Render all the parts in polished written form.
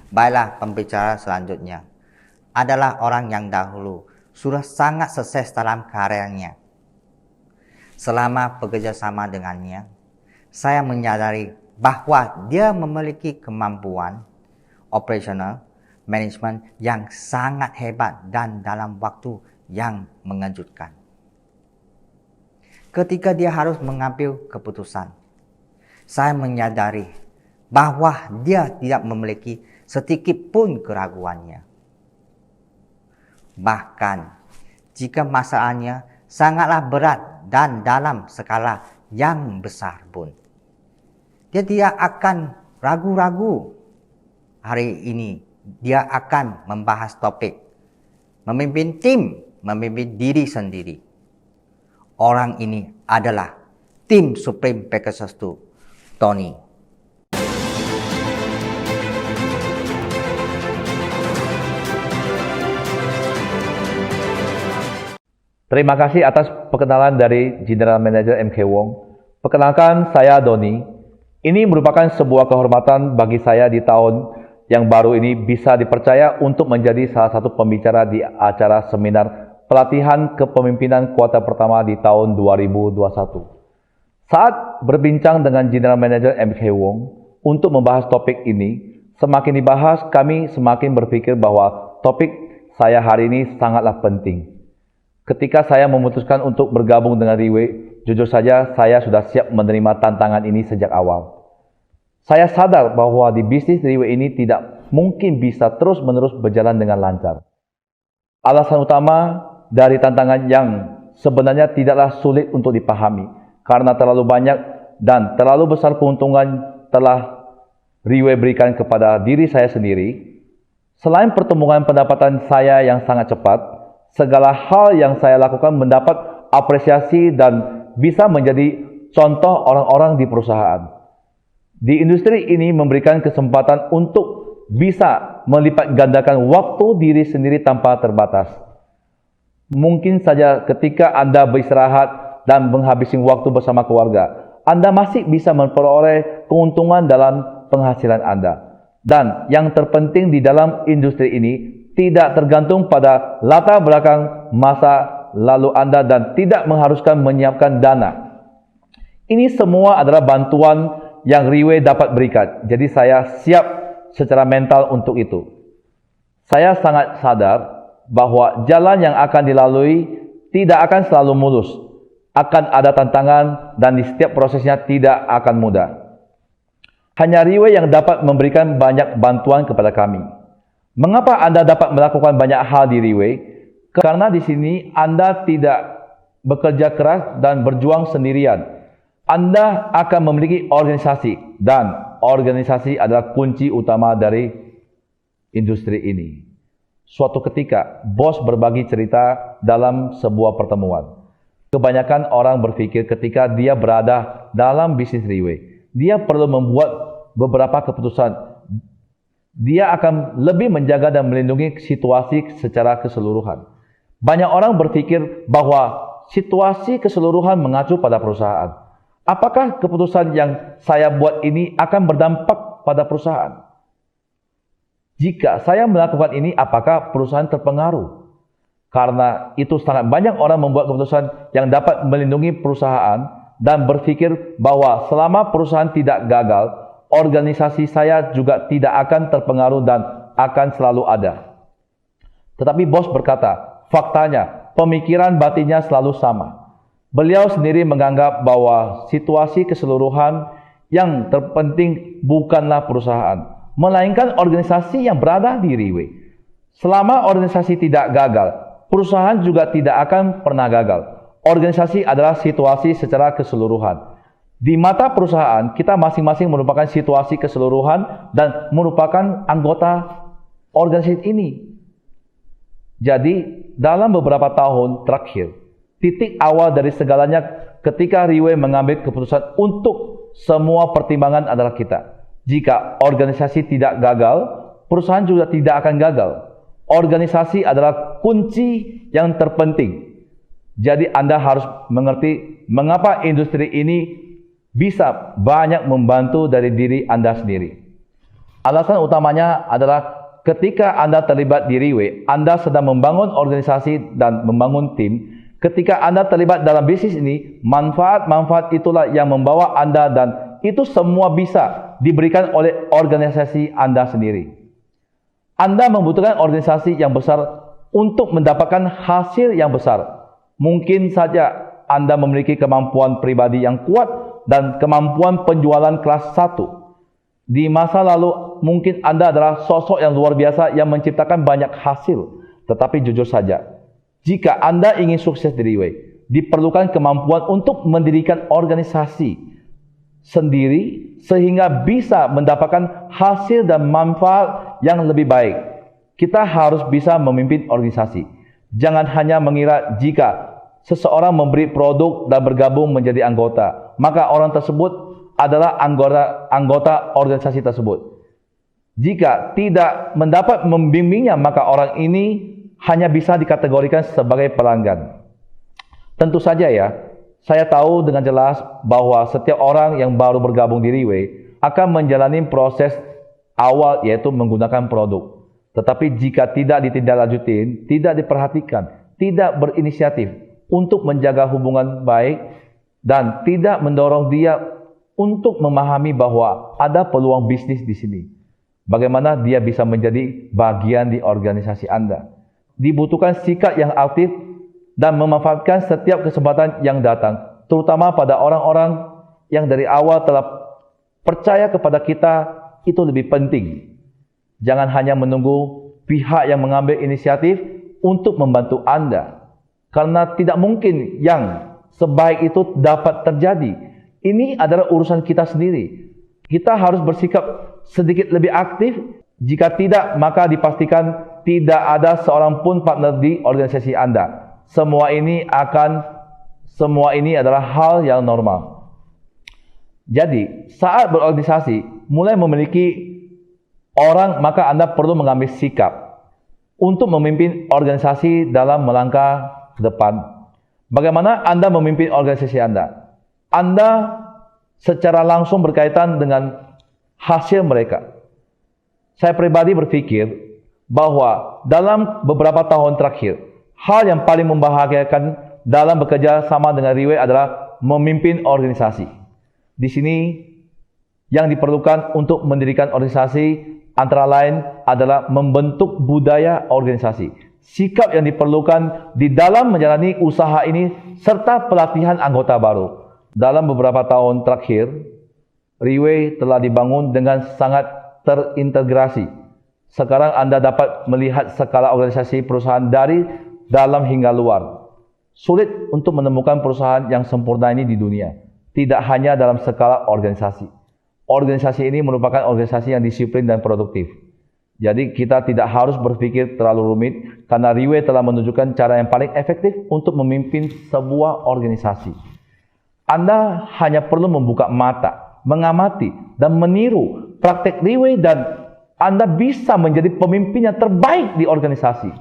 Baiklah, pembicara selanjutnya adalah orang yang dahulu sudah sangat sukses dalam karirnya. Selama bekerja sama dengannya, saya menyadari bahwa dia memiliki kemampuan operasional manajemen yang sangat hebat dan dalam waktu yang mengejutkan. Ketika dia harus mengambil keputusan, saya menyadari bahwa dia tidak memiliki sedikit pun keraguannya. Bahkan jika masalahnya sangatlah berat dan dalam skala yang besar pun, dia tidak akan ragu-ragu. Hari ini dia akan membahas topik memimpin tim, memimpin diri sendiri. Orang ini adalah tim Supreme Pegasus 2, Tony. Terima kasih atas perkenalan dari General Manager MK Wong. Perkenalkan, saya Doni. Ini merupakan sebuah kehormatan bagi saya di tahun yang baru ini bisa dipercaya untuk menjadi salah satu pembicara di acara seminar pelatihan kepemimpinan kuartal pertama di tahun 2021. Saat berbincang dengan General Manager MK Wong untuk membahas topik ini, semakin dibahas kami semakin berpikir bahwa topik saya hari ini sangatlah penting. Ketika saya memutuskan untuk bergabung dengan Riway, jujur saja saya sudah siap menerima tantangan ini sejak awal. Saya sadar bahwa di bisnis Riway ini tidak mungkin bisa terus-menerus berjalan dengan lancar. Alasan utama dari tantangan yang sebenarnya tidaklah sulit untuk dipahami, karena terlalu banyak dan terlalu besar keuntungan telah Riway berikan kepada diri saya sendiri. Selain pertumbuhan pendapatan saya yang sangat cepat, segala hal yang saya lakukan mendapat apresiasi dan bisa menjadi contoh orang-orang di perusahaan. Di industri ini memberikan kesempatan untuk bisa melipat gandakan waktu diri sendiri tanpa terbatas. Mungkin saja ketika Anda beristirahat dan menghabisi waktu bersama keluarga, Anda masih bisa memperoleh keuntungan dalam penghasilan Anda. Dan yang terpenting di dalam industri ini, tidak tergantung pada latar belakang masa lalu Anda dan tidak mengharuskan menyiapkan dana. Ini semua adalah bantuan yang Riway dapat berikan. Jadi saya siap secara mental untuk itu. Saya sangat sadar bahwa jalan yang akan dilalui tidak akan selalu mulus. Akan ada tantangan dan di setiap prosesnya tidak akan mudah. Hanya Riway yang dapat memberikan banyak bantuan kepada kami. Mengapa Anda dapat melakukan banyak hal di Riway? Karena di sini Anda tidak bekerja keras dan berjuang sendirian. Anda akan memiliki organisasi dan organisasi adalah kunci utama dari industri ini. Suatu ketika, bos berbagi cerita dalam sebuah pertemuan. Kebanyakan orang berpikir ketika dia berada dalam bisnis Riway, dia perlu membuat beberapa keputusan. Dia akan lebih menjaga dan melindungi situasi secara keseluruhan. Banyak orang berpikir bahwa situasi keseluruhan mengacu pada perusahaan. Apakah keputusan yang saya buat ini akan berdampak pada perusahaan? Jika saya melakukan ini, apakah perusahaan terpengaruh? Karena itu sangat banyak orang membuat keputusan yang dapat melindungi perusahaan dan berpikir bahwa selama perusahaan tidak gagal, organisasi saya juga tidak akan terpengaruh dan akan selalu ada. Tetapi bos berkata, faktanya, pemikiran batinnya selalu sama. Beliau sendiri menganggap bahwa situasi keseluruhan yang terpenting bukanlah perusahaan, melainkan organisasi yang berada di Riway. Selama organisasi tidak gagal, perusahaan juga tidak akan pernah gagal. Organisasi adalah situasi secara keseluruhan. Di mata perusahaan, kita masing-masing merupakan situasi keseluruhan dan merupakan anggota organisasi ini. Jadi, dalam beberapa tahun terakhir, titik awal dari segalanya ketika Riway mengambil keputusan untuk semua pertimbangan adalah kita. Jika organisasi tidak gagal, perusahaan juga tidak akan gagal. Organisasi adalah kunci yang terpenting. Jadi Anda harus mengerti mengapa industri ini bisa banyak membantu dari diri Anda sendiri. Alasan utamanya adalah ketika Anda terlibat di Riway, Anda sedang membangun organisasi dan membangun tim. Ketika Anda terlibat dalam bisnis ini, manfaat-manfaat itulah yang membawa Anda, dan itu semua bisa diberikan oleh organisasi Anda sendiri. Anda membutuhkan organisasi yang besar untuk mendapatkan hasil yang besar. Mungkin saja Anda memiliki kemampuan pribadi yang kuat dan kemampuan penjualan kelas 1. Di masa lalu, mungkin Anda adalah sosok yang luar biasa yang menciptakan banyak hasil. Tetapi jujur saja, jika Anda ingin sukses di Riway, diperlukan kemampuan untuk mendirikan organisasi sendiri sehingga bisa mendapatkan hasil dan manfaat yang lebih baik. Kita harus bisa memimpin organisasi. Jangan hanya mengira jika seseorang memberi produk dan bergabung menjadi anggota, maka orang tersebut adalah anggota organisasi tersebut. Jika tidak mendapat membimbingnya, maka orang ini hanya bisa dikategorikan sebagai pelanggan. Tentu saja ya, saya tahu dengan jelas bahwa setiap orang yang baru bergabung di Riway akan menjalani proses awal, yaitu menggunakan produk. Tetapi jika tidak ditindaklanjutin, tidak diperhatikan, tidak berinisiatif untuk menjaga hubungan baik, dan tidak mendorong dia untuk memahami bahwa ada peluang bisnis di sini, bagaimana dia bisa menjadi bagian di organisasi Anda. Dibutuhkan sikap yang aktif dan memanfaatkan setiap kesempatan yang datang, terutama pada orang-orang yang dari awal telah percaya kepada kita. Itu lebih penting. Jangan hanya menunggu pihak yang mengambil inisiatif untuk membantu Anda, karena tidak mungkin yang sebaik itu dapat terjadi. Ini adalah urusan kita sendiri. Kita harus bersikap sedikit lebih aktif. Jika tidak, maka dipastikan tidak ada seorang pun partner di organisasi Anda. Semua ini adalah hal yang normal. Jadi, saat berorganisasi, mulai memiliki orang, maka Anda perlu mengambil sikap untuk memimpin organisasi dalam melangkah ke depan. Bagaimana Anda memimpin organisasi Anda? Anda secara langsung berkaitan dengan hasil mereka. Saya pribadi berpikir bahwa dalam beberapa tahun terakhir, hal yang paling membahagiakan dalam bekerja sama dengan Riway adalah memimpin organisasi. Di sini yang diperlukan untuk mendirikan organisasi antara lain adalah membentuk budaya organisasi, sikap yang diperlukan di dalam menjalani usaha ini, serta pelatihan anggota baru. Dalam beberapa tahun terakhir, Riway telah dibangun dengan sangat terintegrasi. Sekarang Anda dapat melihat skala organisasi perusahaan dari dalam hingga luar. Sulit untuk menemukan perusahaan yang sempurna ini di dunia, tidak hanya dalam skala organisasi. Organisasi ini merupakan organisasi yang disiplin dan produktif. Jadi kita tidak harus berpikir terlalu rumit, karena Riway telah menunjukkan cara yang paling efektif untuk memimpin sebuah organisasi. Anda hanya perlu membuka mata, mengamati, dan meniru praktek Riway, dan Anda bisa menjadi pemimpin yang terbaik di organisasi.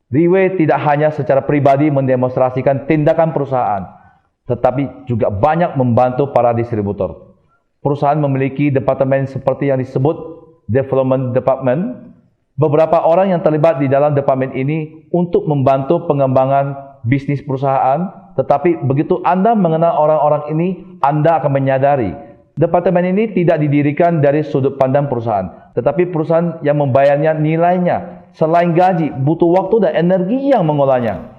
Riway tidak hanya secara pribadi mendemonstrasikan tindakan perusahaan, tetapi juga banyak membantu para distributor. Perusahaan memiliki departemen seperti yang disebut Development Department. Beberapa orang yang terlibat di dalam departemen ini untuk membantu pengembangan bisnis perusahaan. Tetapi begitu Anda mengenal orang-orang ini, Anda akan menyadari departemen ini tidak didirikan dari sudut pandang perusahaan, tetapi perusahaan yang membayarnya nilainya. Selain gaji, butuh waktu dan energi yang mengolahnya.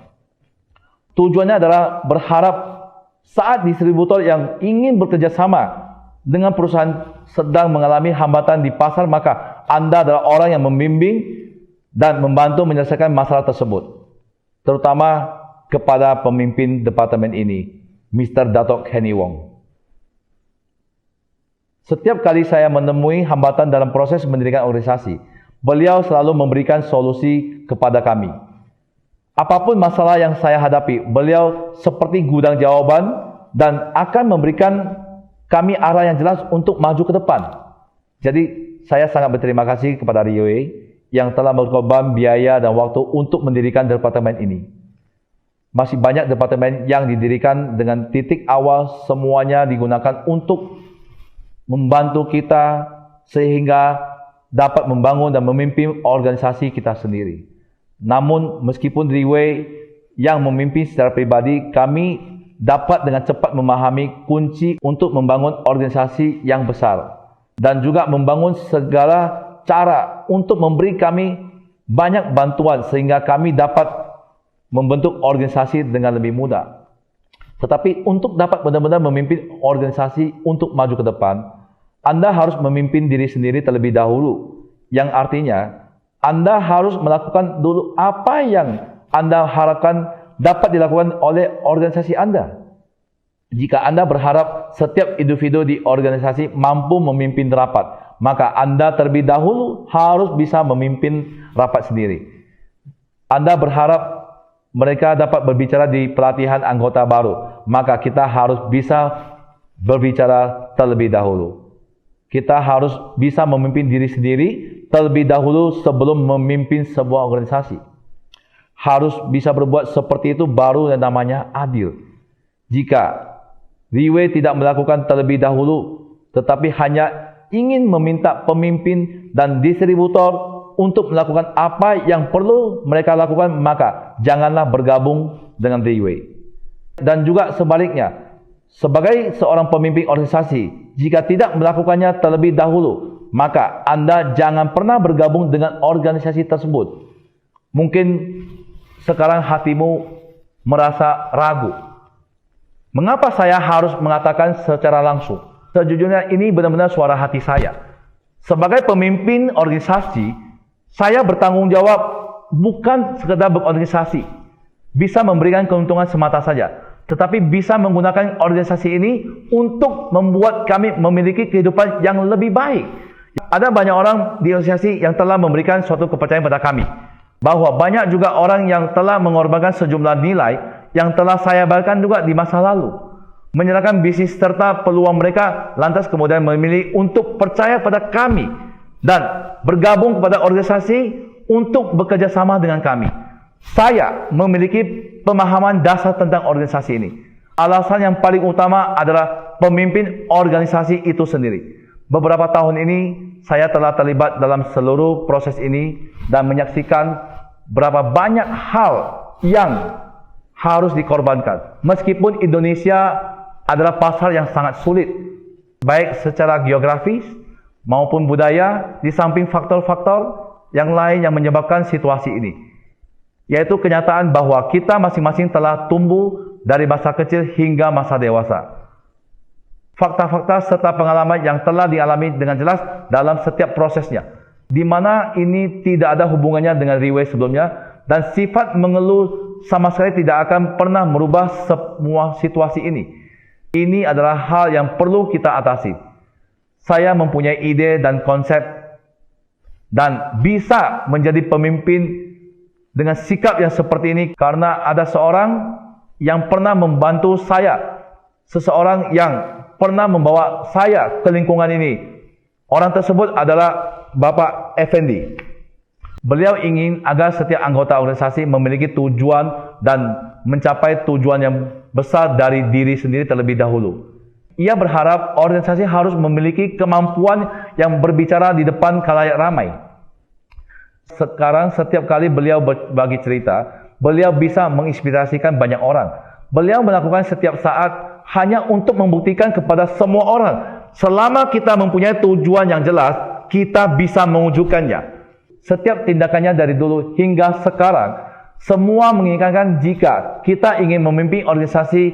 Tujuannya adalah berharap saat distributor yang ingin bekerja sama dengan perusahaan sedang mengalami hambatan di pasar, maka Anda adalah orang yang membimbing dan membantu menyelesaikan masalah tersebut. Terutama kepada pemimpin departemen ini, Mr. Datuk Henny Wong. Setiap kali saya menemui hambatan dalam proses mendirikan organisasi, beliau selalu memberikan solusi kepada kami. Apapun masalah yang saya hadapi, beliau seperti gudang jawaban dan akan memberikan kami arah yang jelas untuk maju ke depan. Jadi, saya sangat berterima kasih kepada Riway yang telah berkorban biaya dan waktu untuk mendirikan departemen ini. Masih banyak departemen yang didirikan dengan titik awal, semuanya digunakan untuk membantu kita sehingga dapat membangun dan memimpin organisasi kita sendiri. Namun meskipun Riwei yang memimpin secara pribadi, kami dapat dengan cepat memahami kunci untuk membangun organisasi yang besar dan juga membangun segala cara untuk memberi kami banyak bantuan sehingga kami dapat membentuk organisasi dengan lebih mudah. Tetapi untuk dapat benar-benar memimpin organisasi untuk maju ke depan, Anda harus memimpin diri sendiri terlebih dahulu. Yang artinya, Anda harus melakukan dulu apa yang Anda harapkan dapat dilakukan oleh organisasi Anda. Jika Anda berharap setiap individu di organisasi mampu memimpin rapat, maka Anda terlebih dahulu harus bisa memimpin rapat sendiri. Anda berharap mereka dapat berbicara di pelatihan anggota baru, maka kita harus bisa berbicara terlebih dahulu. Kita harus bisa memimpin diri sendiri terlebih dahulu sebelum memimpin sebuah organisasi. Harus bisa berbuat seperti itu baru yang namanya adil. Jika Riwei tidak melakukan terlebih dahulu, tetapi hanya ingin meminta pemimpin dan distributor untuk melakukan apa yang perlu mereka lakukan, maka janganlah bergabung dengan Riwei. Dan juga sebaliknya, sebagai seorang pemimpin organisasi, jika tidak melakukannya terlebih dahulu, maka Anda jangan pernah bergabung dengan organisasi tersebut. Mungkin sekarang hatimu merasa ragu. Mengapa saya harus mengatakan secara langsung? Sejujurnya ini benar-benar suara hati saya. Sebagai pemimpin organisasi, saya bertanggung jawab bukan sekedar berorganisasi, bisa memberikan keuntungan semata saja, tetapi bisa menggunakan organisasi ini untuk membuat kami memiliki kehidupan yang lebih baik. Ada banyak orang di organisasi yang telah memberikan suatu kepercayaan pada kami, bahwa banyak juga orang yang telah mengorbankan sejumlah nilai yang telah saya berikan juga di masa lalu, menyerahkan bisnis serta peluang mereka, lantas kemudian memilih untuk percaya pada kami dan bergabung kepada organisasi untuk bekerja sama dengan kami. Saya memiliki pemahaman dasar tentang organisasi ini. Alasan yang paling utama adalah pemimpin organisasi itu sendiri. Beberapa tahun ini saya telah terlibat dalam seluruh proses ini dan menyaksikan berapa banyak hal yang harus dikorbankan. Meskipun Indonesia adalah pasar yang sangat sulit, baik secara geografis maupun budaya, di samping faktor-faktor yang lain yang menyebabkan situasi ini, yaitu kenyataan bahwa kita masing-masing telah tumbuh dari masa kecil hingga masa dewasa. Fakta-fakta serta pengalaman yang telah dialami dengan jelas dalam setiap prosesnya, di mana ini tidak ada hubungannya dengan Riwei sebelumnya, dan sifat mengeluh sama sekali tidak akan pernah merubah semua situasi ini. Ini adalah hal yang perlu kita atasi. Saya mempunyai ide dan konsep dan bisa menjadi pemimpin dengan sikap yang seperti ini karena ada seorang yang pernah membantu saya, seseorang yang pernah membawa saya ke lingkungan ini. Orang tersebut adalah Bapak Effendi. Beliau ingin agar setiap anggota organisasi memiliki tujuan dan mencapai tujuan yang besar dari diri sendiri terlebih dahulu. Ia berharap organisasi harus memiliki kemampuan yang berbicara di depan khalayak ramai. Sekarang setiap kali beliau berbagi cerita, beliau bisa menginspirasikan banyak orang. Beliau melakukan setiap saat hanya untuk membuktikan kepada semua orang, selama kita mempunyai tujuan yang jelas, kita bisa mewujudkannya. Setiap tindakannya dari dulu hingga sekarang, semua mengingatkan jika kita ingin memimpin organisasi,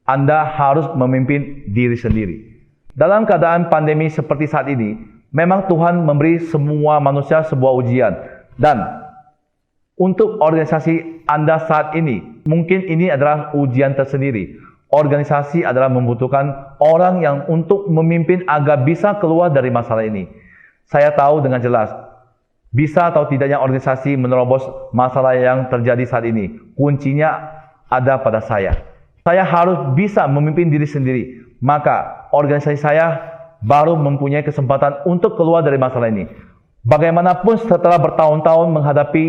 Anda harus memimpin diri sendiri. Dalam keadaan pandemi seperti saat ini, memang Tuhan memberi semua manusia sebuah ujian. Dan untuk organisasi Anda saat ini, mungkin ini adalah ujian tersendiri. Organisasi adalah membutuhkan orang yang untuk memimpin agar bisa keluar dari masalah ini. Saya tahu dengan jelas, bisa atau tidaknya organisasi menerobos masalah yang terjadi saat ini, kuncinya ada pada saya. Saya harus bisa memimpin diri sendiri, maka organisasi saya baru mempunyai kesempatan untuk keluar dari masalah ini. Bagaimanapun setelah bertahun-tahun menghadapi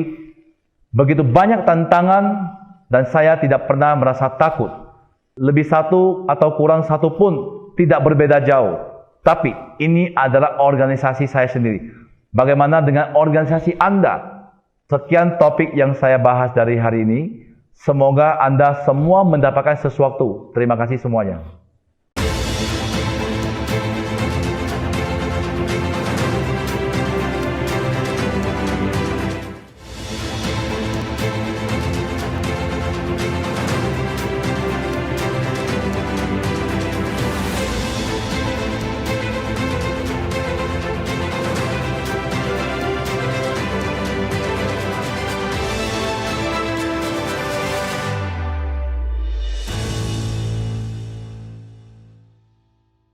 begitu banyak tantangan, dan saya tidak pernah merasa takut. Lebih satu atau kurang satu pun tidak berbeda jauh. Tapi ini adalah organisasi saya sendiri. Bagaimana dengan organisasi Anda? Sekian topik yang saya bahas dari hari ini. Semoga Anda semua mendapatkan sesuatu. Terima kasih semuanya.